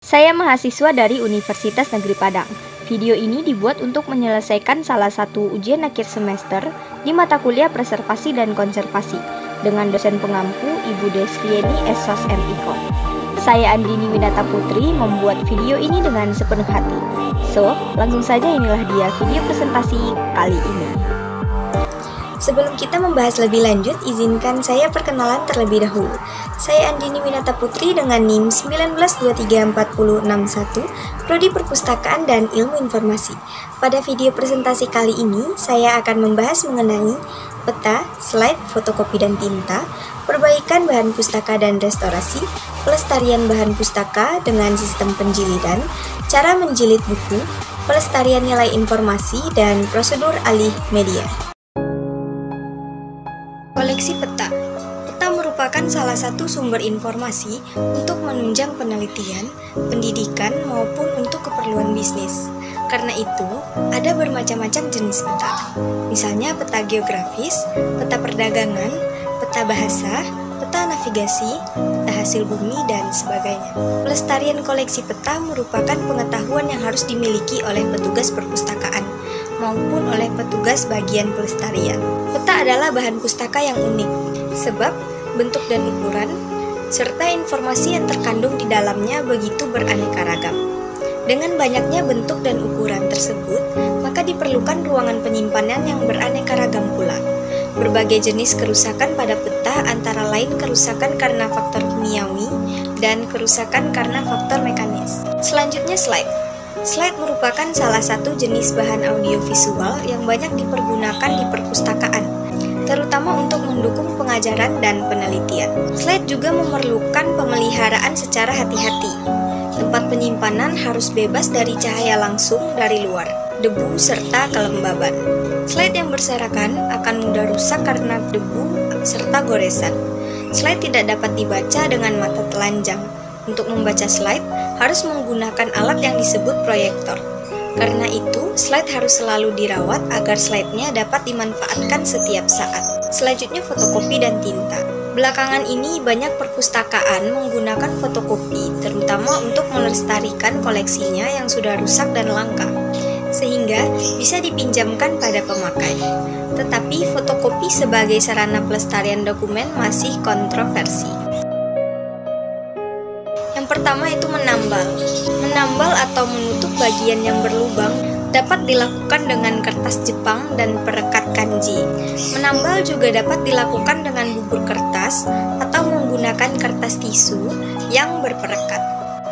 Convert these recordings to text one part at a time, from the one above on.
Saya mahasiswa dari Universitas Negeri Padang. Video ini dibuat untuk menyelesaikan salah satu ujian akhir semester di mata kuliah Preservasi dan Konservasi dengan dosen pengampu Ibu Desrieni Sos MIKOM. Saya Andini Winata Putri membuat video ini dengan sepenuh hati. So, langsung saja inilah dia video presentasi kali ini. Sebelum kita membahas lebih lanjut, izinkan saya perkenalan terlebih dahulu. Saya Andini Winata Putri dengan NIM 1923461, Prodi Perpustakaan dan Ilmu Informasi. Pada video presentasi kali ini, saya akan membahas mengenai peta, slide, fotokopi dan tinta, perbaikan bahan pustaka dan restorasi, pelestarian bahan pustaka dengan sistem penjilidan, cara menjilid buku, pelestarian nilai informasi, dan prosedur alih media. Koleksi peta. Peta merupakan salah satu sumber informasi untuk menunjang penelitian, pendidikan, maupun untuk keperluan bisnis. Karena itu, ada bermacam-macam jenis peta. Misalnya peta geografis, peta perdagangan, peta bahasa, peta navigasi, peta hasil bumi, dan sebagainya. Pelestarian koleksi peta merupakan pengetahuan yang harus dimiliki oleh petugas perpustakaan maupun oleh petugas bagian pelestarian. Peta adalah bahan pustaka yang unik, sebab bentuk dan ukuran, serta informasi yang terkandung di dalamnya begitu beraneka ragam. Dengan banyaknya bentuk dan ukuran tersebut, maka diperlukan ruangan penyimpanan yang beraneka ragam pula. Berbagai jenis kerusakan pada peta antara lain kerusakan karena faktor kimiawi dan kerusakan karena faktor mekanis. Selanjutnya slide. Slide merupakan salah satu jenis bahan audiovisual yang banyak dipergunakan di perpustakaan, terutama untuk mendukung pengajaran dan penelitian. Slide juga memerlukan pemeliharaan secara hati-hati. Tempat penyimpanan harus bebas dari cahaya langsung dari luar, debu, serta kelembaban. Slide yang berserakan akan mudah rusak karena debu serta goresan. Slide tidak dapat dibaca dengan mata telanjang. Untuk membaca slide, harus menggunakan alat yang disebut proyektor. Karena itu, slide harus selalu dirawat agar slide-nya dapat dimanfaatkan setiap saat. Selanjutnya, fotokopi dan tinta. Belakangan ini, banyak perpustakaan menggunakan fotokopi, terutama untuk melestarikan koleksinya yang sudah rusak dan langka, sehingga bisa dipinjamkan pada pemakai. Tetapi, fotokopi sebagai sarana pelestarian dokumen masih kontroversi. Pertama itu menambal. Menambal atau menutup bagian yang berlubang dapat dilakukan dengan kertas Jepang dan perekat kanji. Menambal juga dapat dilakukan dengan bubur kertas atau menggunakan kertas tisu yang berperekat.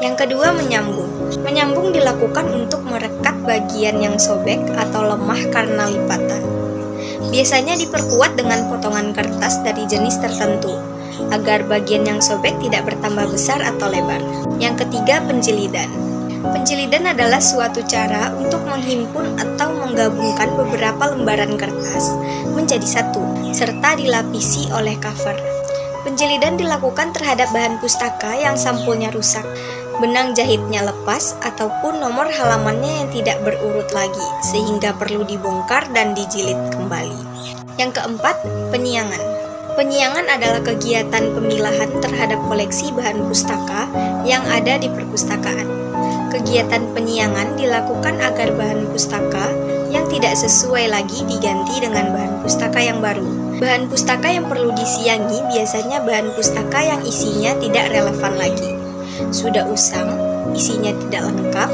Yang kedua, menyambung. Menyambung dilakukan untuk merekat bagian yang sobek atau lemah karena lipatan. Biasanya diperkuat dengan potongan kertas dari jenis tertentu, agar bagian yang sobek tidak bertambah besar atau lebar. Yang ketiga, penjilidan. Penjilidan adalah suatu cara untuk menghimpun atau menggabungkan beberapa lembaran kertas menjadi satu, serta dilapisi oleh cover. Penjilidan dilakukan terhadap bahan pustaka yang sampulnya rusak, benang jahitnya lepas, ataupun nomor halamannya yang tidak berurut lagi, sehingga perlu dibongkar dan dijilid kembali. Yang keempat, penyiangan. Penyiangan adalah kegiatan pemilahan terhadap koleksi bahan pustaka yang ada di perpustakaan. Kegiatan penyiangan dilakukan agar bahan pustaka yang tidak sesuai lagi diganti dengan bahan pustaka yang baru. Bahan pustaka yang perlu disiangi biasanya bahan pustaka yang isinya tidak relevan lagi, sudah usang, isinya tidak lengkap,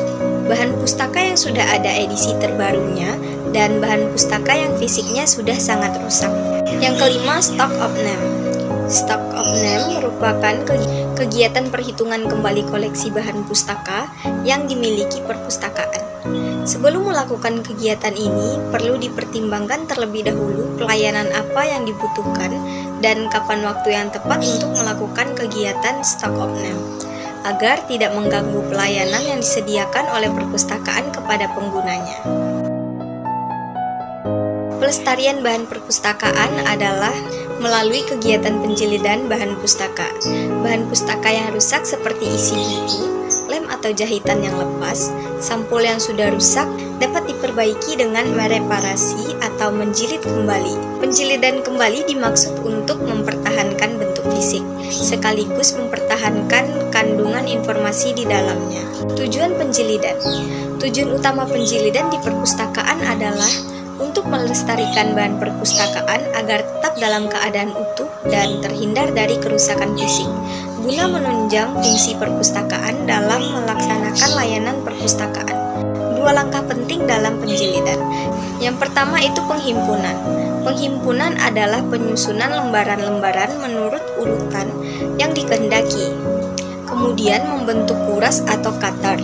bahan pustaka yang sudah ada edisi terbarunya, dan bahan pustaka yang fisiknya sudah sangat rusak. Yang kelima, stock of name. Stock of name merupakan kegiatan perhitungan kembali koleksi bahan pustaka yang dimiliki perpustakaan. Sebelum melakukan kegiatan ini, perlu dipertimbangkan terlebih dahulu pelayanan apa yang dibutuhkan dan kapan waktu yang tepat untuk melakukan kegiatan stock of name, agar tidak mengganggu pelayanan yang disediakan oleh perpustakaan kepada penggunanya. Pelestarian bahan perpustakaan adalah melalui kegiatan penjilidan bahan pustaka. Bahan pustaka yang rusak seperti isi buku, lem atau jahitan yang lepas, sampul yang sudah rusak dapat diperbaiki dengan mereparasi atau menjilid kembali. Penjilidan kembali dimaksud untuk mempertahankan bentuk fisik, sekaligus mempertahankan kandungan informasi di dalamnya. Tujuan penjilidan. Tujuan utama penjilidan di perpustakaan adalah untuk melestarikan bahan perpustakaan agar tetap dalam keadaan utuh dan terhindar dari kerusakan fisik, guna menunjang fungsi perpustakaan dalam melaksanakan layanan perpustakaan. 2 langkah penting dalam penjilidan. Yang pertama itu penghimpunan. Penghimpunan adalah penyusunan lembaran-lembaran menurut urutan yang dikehendaki. Kemudian membentuk kuras atau cutter.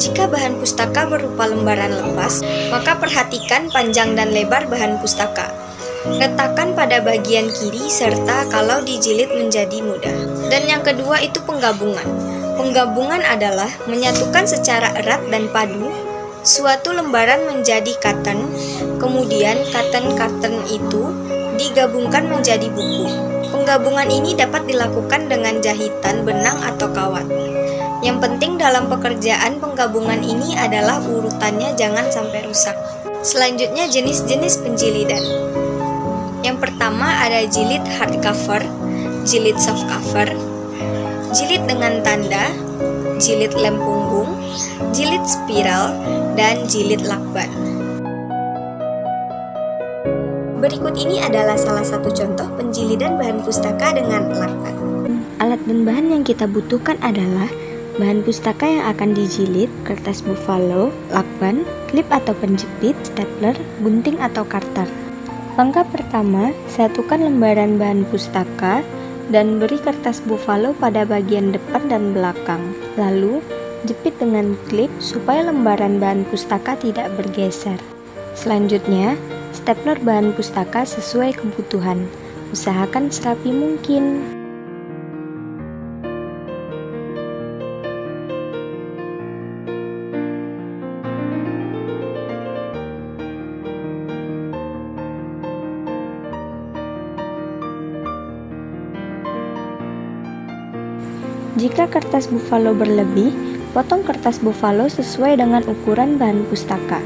Jika bahan pustaka berupa lembaran lepas, maka perhatikan panjang dan lebar bahan pustaka. Letakkan pada bagian kiri serta kalau dijilid menjadi mudah. Dan yang kedua itu penggabungan. Penggabungan adalah menyatukan secara erat dan padu suatu lembaran menjadi karton, kemudian karton-karton itu digabungkan menjadi buku. Penggabungan ini dapat dilakukan dengan jahitan benang atau kawat. Yang penting dalam pekerjaan penggabungan ini adalah urutannya jangan sampai rusak. Selanjutnya jenis-jenis penjilidan. Yang pertama ada jilid hardcover, jilid softcover, jilid dengan tanda, jilid lem punggung, jilid spiral, dan jilid lakban. Berikut ini adalah salah satu contoh penjilidan bahan pustaka dengan lakban. Alat dan bahan yang kita butuhkan adalah bahan pustaka yang akan dijilid, kertas buffalo, lakban, klip atau penjepit, stapler, gunting atau kartar. Langkah pertama, satukan lembaran bahan pustaka dan beri kertas buffalo pada bagian depan dan belakang. Lalu, jepit dengan klip supaya lembaran bahan pustaka tidak bergeser. Selanjutnya, stapler bahan pustaka sesuai kebutuhan. Usahakan serapi mungkin. Jika kertas buffalo berlebih, potong kertas buffalo sesuai dengan ukuran bahan pustaka.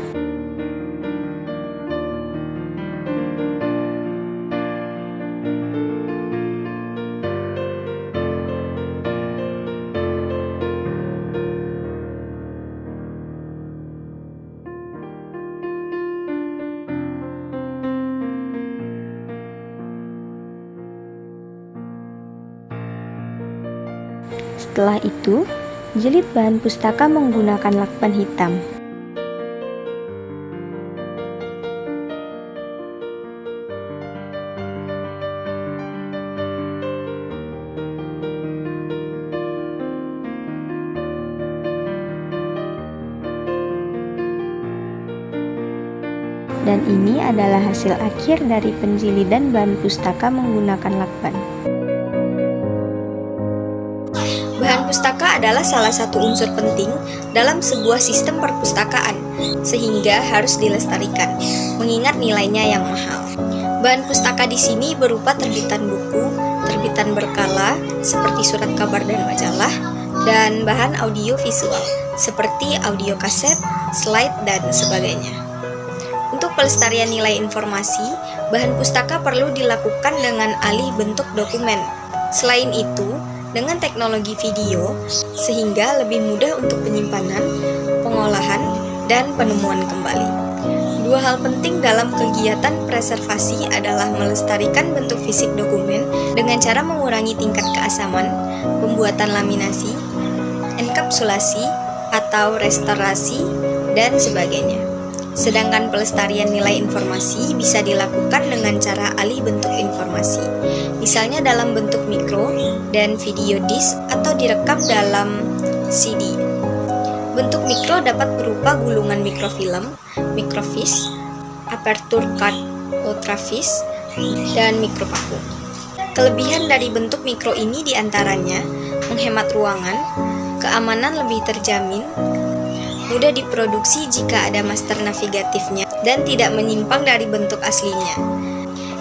Setelah itu, jilid bahan pustaka menggunakan lakban hitam. Dan ini adalah hasil akhir dari penjilidan bahan pustaka menggunakan lakban. Bahan pustaka adalah salah satu unsur penting dalam sebuah sistem perpustakaan, sehingga harus dilestarikan, mengingat nilainya yang mahal. Bahan pustaka di sini berupa terbitan buku, terbitan berkala, seperti surat kabar dan majalah, dan bahan audio visual, seperti audio kaset, slide, dan sebagainya. Untuk pelestarian nilai informasi, bahan pustaka perlu dilakukan dengan alih bentuk dokumen. Selain itu, dengan teknologi video, sehingga lebih mudah untuk penyimpanan, pengolahan, dan penemuan kembali. 2 hal penting dalam kegiatan preservasi adalah melestarikan bentuk fisik dokumen dengan cara mengurangi tingkat keasaman, pembuatan laminasi, enkapsulasi, atau restorasi, dan sebagainya. Sedangkan pelestarian nilai informasi bisa dilakukan dengan cara alih bentuk informasi, misalnya dalam bentuk mikro dan video disk atau direkam dalam CD. Bentuk mikro dapat berupa gulungan mikrofilm, mikrofiche, aperture card ultrafiche, dan mikropaku. Kelebihan dari bentuk mikro ini diantaranya menghemat ruangan, keamanan lebih terjamin, mudah diproduksi jika ada master navigatifnya, dan tidak menyimpang dari bentuk aslinya.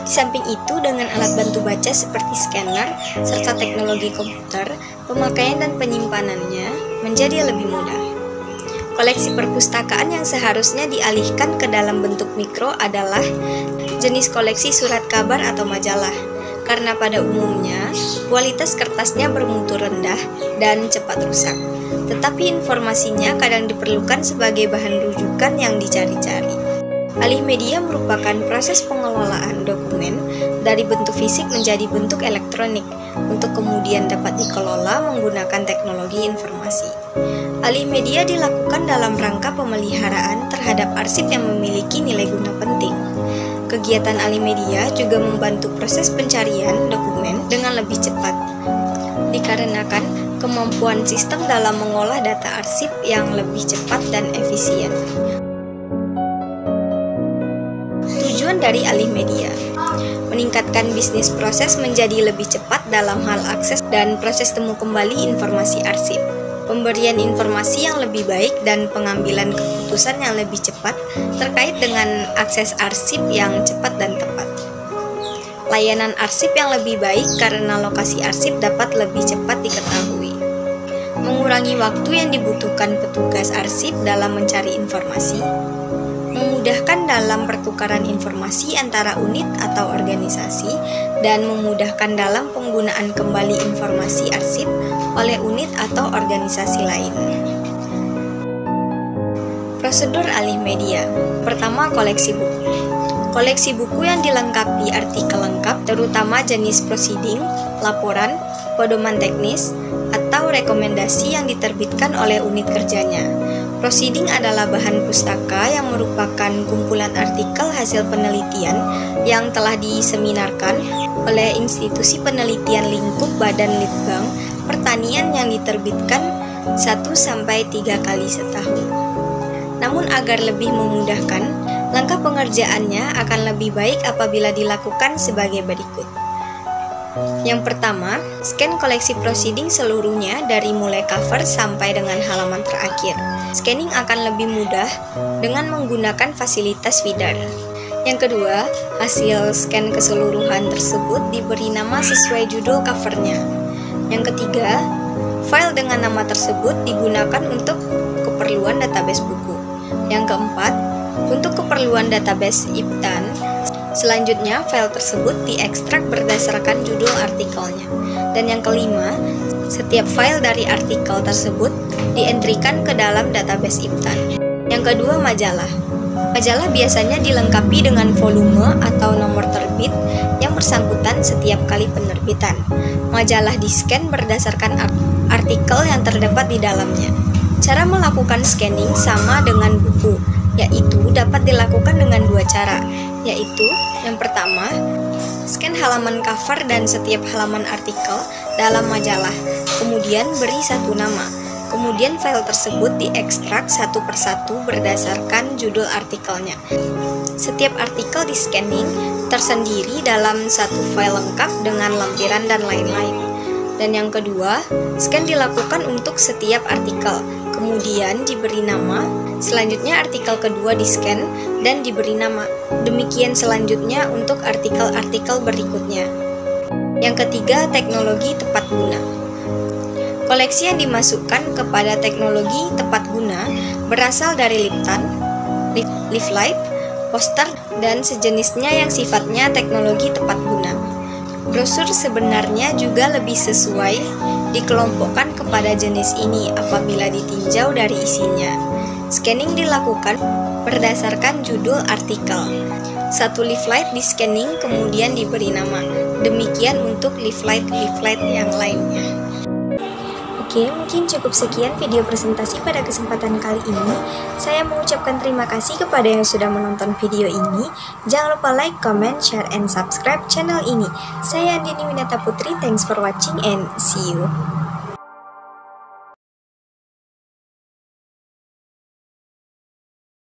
Di samping itu, dengan alat bantu baca seperti scanner serta teknologi komputer, pemakaian dan penyimpanannya menjadi lebih mudah. Koleksi perpustakaan yang seharusnya dialihkan ke dalam bentuk mikro adalah jenis koleksi surat kabar atau majalah. karena pada umumnya kualitas kertasnya bermutu rendah dan cepat rusak. Tetapi informasinya kadang diperlukan sebagai bahan rujukan yang dicari-cari. Alih media merupakan proses pengelolaan dokumen dari bentuk fisik menjadi bentuk elektronik untuk kemudian dapat dikelola menggunakan teknologi informasi. Alih media dilakukan dalam rangka pemeliharaan terhadap arsip yang memiliki nilai guna penting. Kegiatan alih media juga membantu proses pencarian dokumen dengan lebih cepat, dikarenakan kemampuan sistem dalam mengolah data arsip yang lebih cepat dan efisien. Tujuan dari alih media: meningkatkan bisnis proses menjadi lebih cepat dalam hal akses dan proses temu kembali informasi arsip, pemberian informasi yang lebih baik dan pengambilan keputusan yang lebih cepat terkait dengan akses arsip yang cepat dan tepat. Layanan arsip yang lebih baik karena lokasi arsip dapat lebih cepat diketahui. Mengurangi waktu yang dibutuhkan petugas arsip dalam mencari informasi. Memudahkan dalam pertukaran informasi antara unit atau organisasi, dan memudahkan dalam penggunaan kembali informasi arsip oleh unit atau organisasi lain. Prosedur alih media. Pertama, koleksi buku. Koleksi buku yang dilengkapi artikel lengkap, terutama jenis proceeding, laporan, pedoman teknis, atau rekomendasi yang diterbitkan oleh unit kerjanya. Proceeding adalah bahan pustaka yang merupakan kumpulan artikel hasil penelitian yang telah diseminarkan oleh institusi penelitian lingkup Badan Litbang Pertanian yang diterbitkan 1-3 kali setahun. Namun agar lebih memudahkan, langkah pengerjaannya akan lebih baik apabila dilakukan sebagai berikut. Yang pertama, scan koleksi proceeding seluruhnya dari mulai cover sampai dengan halaman terakhir. Scanning akan lebih mudah dengan menggunakan fasilitas feeder. Yang kedua, hasil scan keseluruhan tersebut diberi nama sesuai judul covernya. Yang ketiga, file dengan nama tersebut digunakan untuk keperluan database buku. Yang keempat, untuk keperluan database IPTAN, selanjutnya file tersebut diekstrak berdasarkan judul artikelnya. Dan yang kelima, setiap file dari artikel tersebut dientrikan ke dalam database IPTAN. Yang kedua, majalah. Majalah biasanya dilengkapi dengan volume atau nomor terbit yang bersangkutan setiap kali penerbitan. Majalah di-scan berdasarkan artikel yang terdapat di dalamnya. Cara melakukan scanning sama dengan buku, yaitu dapat dilakukan dengan dua cara, yaitu yang pertama, scan halaman cover dan setiap halaman artikel dalam majalah, kemudian beri satu nama. Kemudian file tersebut diekstrak satu persatu berdasarkan judul artikelnya. Setiap artikel di-scanning tersendiri dalam satu file lengkap dengan lampiran dan lain-lain. Dan yang kedua, scan dilakukan untuk setiap artikel, kemudian diberi nama. Selanjutnya artikel kedua di-scan dan diberi nama. Demikian selanjutnya untuk artikel-artikel berikutnya. Yang ketiga, teknologi tepat guna. Koleksi yang dimasukkan kepada teknologi tepat guna berasal dari Liptan, Leaflight, poster, dan sejenisnya yang sifatnya teknologi tepat guna. Brosur sebenarnya juga lebih sesuai dikelompokkan kepada jenis ini apabila ditinjau dari isinya. Scanning dilakukan berdasarkan judul artikel. Satu leaflet di-scanning kemudian diberi nama. Demikian untuk leaflet yang lainnya. Oke, mungkin cukup sekian video presentasi pada kesempatan kali ini. Saya mengucapkan terima kasih kepada yang sudah menonton video ini. Jangan lupa like, comment, share, and subscribe channel ini. Saya Andini Winata Putri, thanks for watching and see you.